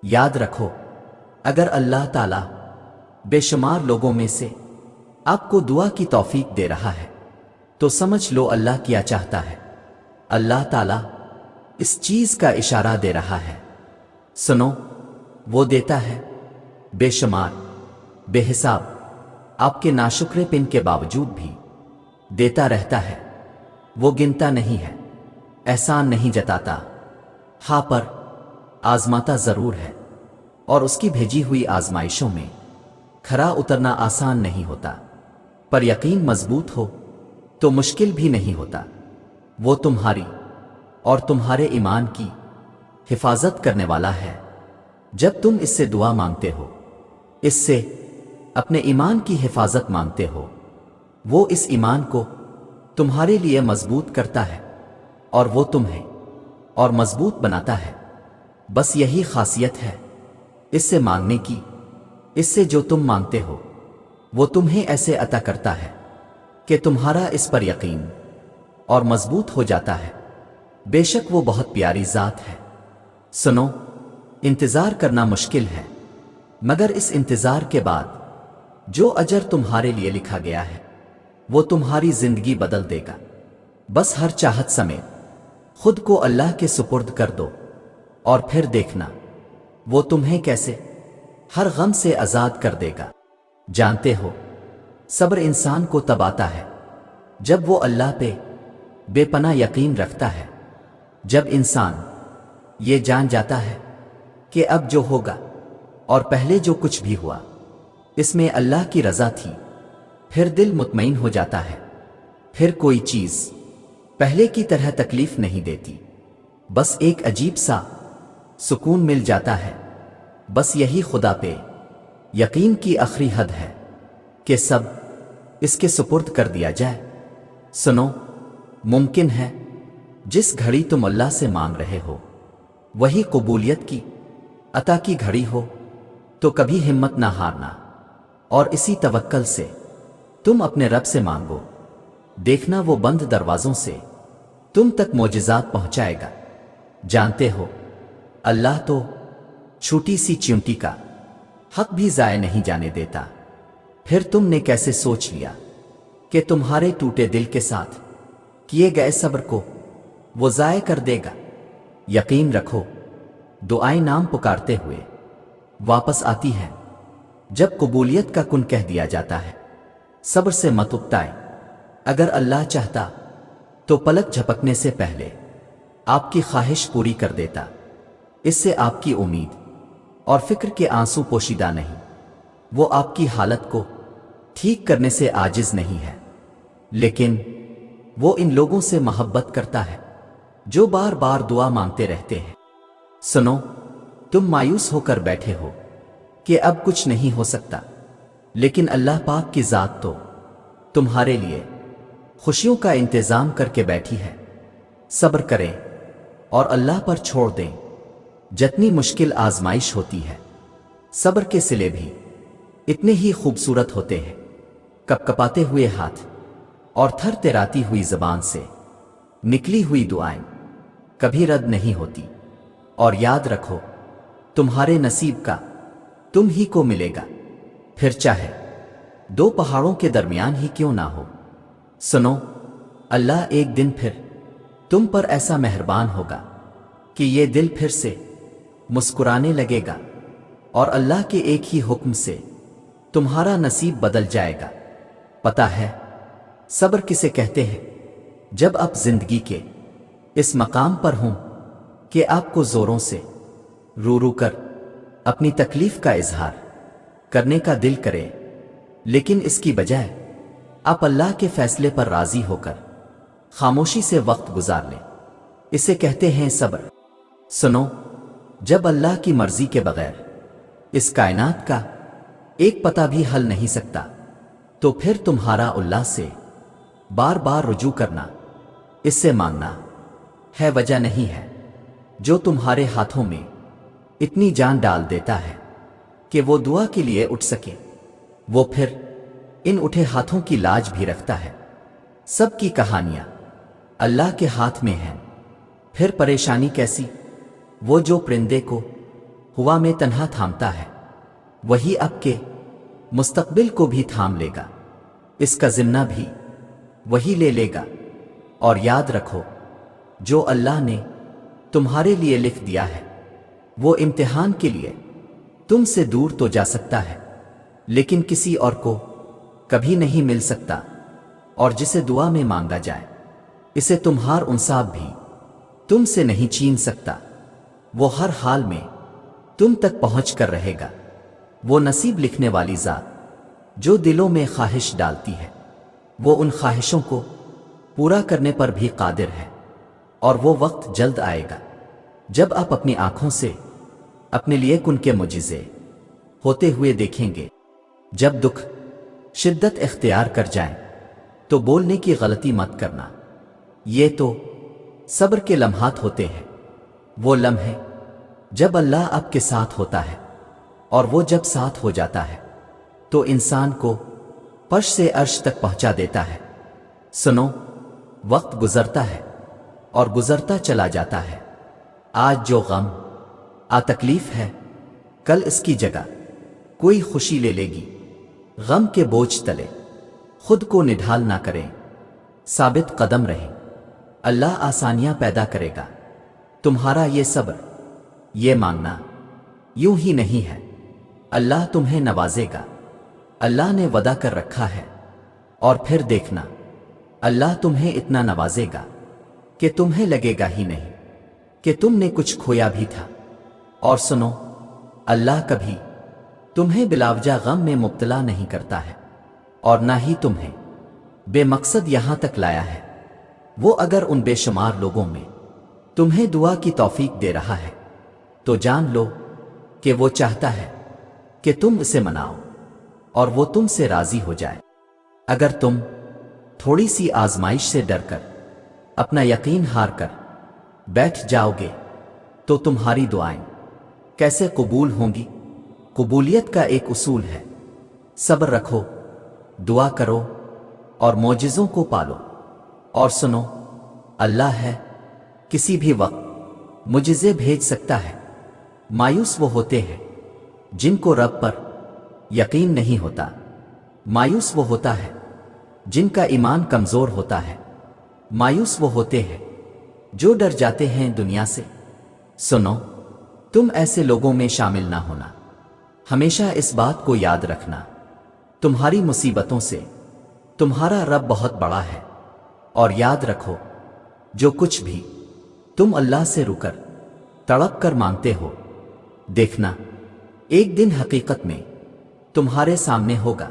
یاد رکھو، اگر اللہ تعالیٰ بے شمار لوگوں میں سے آپ کو دعا کی توفیق دے رہا ہے تو سمجھ لو اللہ کیا چاہتا ہے۔ اللہ تعالیٰ اس چیز کا اشارہ دے رہا ہے، سنو، وہ دیتا ہے بے شمار، بے حساب، آپ کے ناشکرے پن کے باوجود بھی دیتا رہتا ہے، وہ گنتا نہیں ہے، احسان نہیں جتاتا، ہاں پر آزماتا ضرور ہے، اور اس کی بھیجی ہوئی آزمائشوں میں کھرا اترنا آسان نہیں ہوتا، پر یقین مضبوط ہو تو مشکل بھی نہیں ہوتا۔ وہ تمہاری اور تمہارے ایمان کی حفاظت کرنے والا ہے۔ جب تم اس سے دعا مانگتے ہو، اس سے اپنے ایمان کی حفاظت مانگتے ہو، وہ اس ایمان کو تمہارے لیے مضبوط کرتا ہے اور وہ تمہیں اور مضبوط بناتا ہے۔ بس یہی خاصیت ہے اس سے مانگنے کی، اس سے جو تم مانگتے ہو وہ تمہیں ایسے عطا کرتا ہے کہ تمہارا اس پر یقین اور مضبوط ہو جاتا ہے۔ بے شک وہ بہت پیاری ذات ہے۔ سنو، انتظار کرنا مشکل ہے، مگر اس انتظار کے بعد جو اجر تمہارے لیے لکھا گیا ہے وہ تمہاری زندگی بدل دے گا۔ بس ہر چاہت سمیت خود کو اللہ کے سپرد کر دو اور پھر دیکھنا وہ تمہیں کیسے ہر غم سے آزاد کر دے گا۔ جانتے ہو، صبر انسان کو تب آتا ہے جب وہ اللہ پہ بے پناہ یقین رکھتا ہے۔ جب انسان یہ جان جاتا ہے کہ اب جو ہوگا اور پہلے جو کچھ بھی ہوا اس میں اللہ کی رضا تھی، پھر دل مطمئن ہو جاتا ہے، پھر کوئی چیز پہلے کی طرح تکلیف نہیں دیتی، بس ایک عجیب سا سکون مل جاتا ہے۔ بس یہی خدا پہ یقین کی آخری حد ہے کہ سب اس کے سپرد کر دیا جائے۔ سنو، ممکن ہے جس گھڑی تم اللہ سے مانگ رہے ہو وہی قبولیت کی عطا کی گھڑی ہو، تو کبھی ہمت نہ ہارنا اور اسی توکل سے تم اپنے رب سے مانگو، دیکھنا وہ بند دروازوں سے تم تک معجزات پہنچائے گا۔ جانتے ہو، اللہ تو چھوٹی سی چیونٹی کا حق بھی ضائع نہیں جانے دیتا۔ پھر تم نے کیسے سوچ لیا کہ تمہارے ٹوٹے دل کے ساتھ کیے گئے صبر کو وہ ضائع کر دے گا؟ یقین رکھو، دعائیں نام پکارتے ہوئے واپس آتی ہیں۔ جب قبولیت کا کن کہہ دیا جاتا ہے، صبر سے مت اکتائیں۔ اگر اللہ چاہتا تو پلک جھپکنے سے پہلے آپ کی خواہش پوری کر دیتا۔ اس سے آپ کی امید اور فکر کے آنسو پوشیدہ نہیں، وہ آپ کی حالت کو ٹھیک کرنے سے عاجز نہیں ہے، لیکن وہ ان لوگوں سے محبت کرتا ہے جو بار بار دعا مانگتے رہتے ہیں۔ سنو، تم مایوس ہو کر بیٹھے ہو کہ اب کچھ نہیں ہو سکتا، لیکن اللہ پاک کی ذات تو تمہارے لیے خوشیوں کا انتظام کر کے بیٹھی ہے۔ صبر کریں اور اللہ پر چھوڑ دیں۔ جتنی مشکل آزمائش ہوتی ہے، صبر کے صلے بھی اتنے ہی خوبصورت ہوتے ہیں۔ کپ کپاتے ہوئے ہاتھ اور تھر تھراتی ہوئی زبان سے نکلی ہوئی دعائیں کبھی رد نہیں ہوتی۔ اور یاد رکھو، تمہارے نصیب کا تم ہی کو ملے گا، پھر چاہے دو پہاڑوں کے درمیان ہی کیوں نہ ہو۔ سنو، اللہ ایک دن پھر تم پر ایسا مہربان ہوگا کہ یہ دل پھر سے مسکرانے لگے گا، اور اللہ کے ایک ہی حکم سے تمہارا نصیب بدل جائے گا۔ پتہ ہے صبر کسے کہتے ہیں؟ جب آپ زندگی کے اس مقام پر ہوں کہ آپ کو زوروں سے رو رو کر اپنی تکلیف کا اظہار کرنے کا دل کرے، لیکن اس کی بجائے آپ اللہ کے فیصلے پر راضی ہو کر خاموشی سے وقت گزار لیں، اسے کہتے ہیں صبر۔ سنو، جب اللہ کی مرضی کے بغیر اس کائنات کا ایک پتہ بھی ہل نہیں سکتا، تو پھر تمہارا اللہ سے بار بار رجوع کرنا، اس سے مانگنا ہے وجہ نہیں ہے جو تمہارے ہاتھوں میں اتنی جان ڈال دیتا ہے کہ وہ دعا کے لیے اٹھ سکے۔ وہ پھر ان اٹھے ہاتھوں کی لاج بھی رکھتا ہے۔ سب کی کہانیاں اللہ کے ہاتھ میں ہیں، پھر پریشانی کیسی؟ وہ جو پرندے کو ہوا میں تنہا تھامتا ہے وہی آپ کے مستقبل کو بھی تھام لے گا، اس کا ذمہ بھی وہی لے لے گا۔ اور یاد رکھو، جو اللہ نے تمہارے لیے لکھ دیا ہے وہ امتحان کے لیے تم سے دور تو جا سکتا ہے لیکن کسی اور کو کبھی نہیں مل سکتا، اور جسے دعا میں مانگا جائے اسے تمہار انصاف بھی تم سے نہیں چھین سکتا۔ وہ ہر حال میں تم تک پہنچ کر رہے گا۔ وہ نصیب لکھنے والی ذات جو دلوں میں خواہش ڈالتی ہے وہ ان خواہشوں کو پورا کرنے پر بھی قادر ہے، اور وہ وقت جلد آئے گا جب آپ اپنی آنکھوں سے اپنے لیے کن کے معجزے ہوتے ہوئے دیکھیں گے۔ جب دکھ شدت اختیار کر جائیں تو بولنے کی غلطی مت کرنا، یہ تو صبر کے لمحات ہوتے ہیں، وہ لمحے جب اللہ آپ کے ساتھ ہوتا ہے، اور وہ جب ساتھ ہو جاتا ہے تو انسان کو فرش سے عرش تک پہنچا دیتا ہے۔ سنو، وقت گزرتا ہے اور گزرتا چلا جاتا ہے۔ آج جو غم تکلیف ہے کل اس کی جگہ کوئی خوشی لے لے گی۔ غم کے بوجھ تلے خود کو نڈھال نہ کریں، ثابت قدم رہیں، اللہ آسانیاں پیدا کرے گا۔ تمہارا یہ صبر، یہ مانگنا یوں ہی نہیں ہے، اللہ تمہیں نوازے گا۔ اللہ نے وعدہ کر رکھا ہے، اور پھر دیکھنا اللہ تمہیں اتنا نوازے گا کہ تمہیں لگے گا ہی نہیں کہ تم نے کچھ کھویا بھی تھا۔ اور سنو، اللہ کبھی تمہیں بلاوجہ غم میں مبتلا نہیں کرتا ہے، اور نہ ہی تمہیں بے مقصد یہاں تک لایا ہے۔ وہ اگر ان بے شمار لوگوں میں تمہیں دعا کی توفیق دے رہا ہے تو جان لو کہ وہ چاہتا ہے کہ تم اسے مناؤ اور وہ تم سے راضی ہو جائے۔ اگر تم تھوڑی سی آزمائش سے ڈر کر اپنا یقین ہار کر بیٹھ جاؤ گے تو تمہاری دعائیں کیسے قبول ہوں گی؟ قبولیت کا ایک اصول ہے، صبر رکھو، دعا کرو اور معجزوں کو پالو۔ اور سنو، اللہ ہے، کسی بھی وقت معجزے بھیج سکتا ہے۔ مایوس وہ ہوتے ہیں جن کو رب پر یقین نہیں ہوتا، مایوس وہ ہوتا ہے جن کا ایمان کمزور ہوتا ہے، مایوس وہ ہوتے ہیں جو ڈر جاتے ہیں دنیا سے۔ سنو، تم ایسے لوگوں میں شامل نہ ہونا۔ ہمیشہ اس بات کو یاد رکھنا، تمہاری مصیبتوں سے تمہارا رب بہت بڑا ہے۔ اور یاد رکھو، جو کچھ بھی تم اللہ سے رو کر تڑپ کر مانگتے ہو، دیکھنا ایک دن حقیقت میں تمہارے سامنے ہوگا۔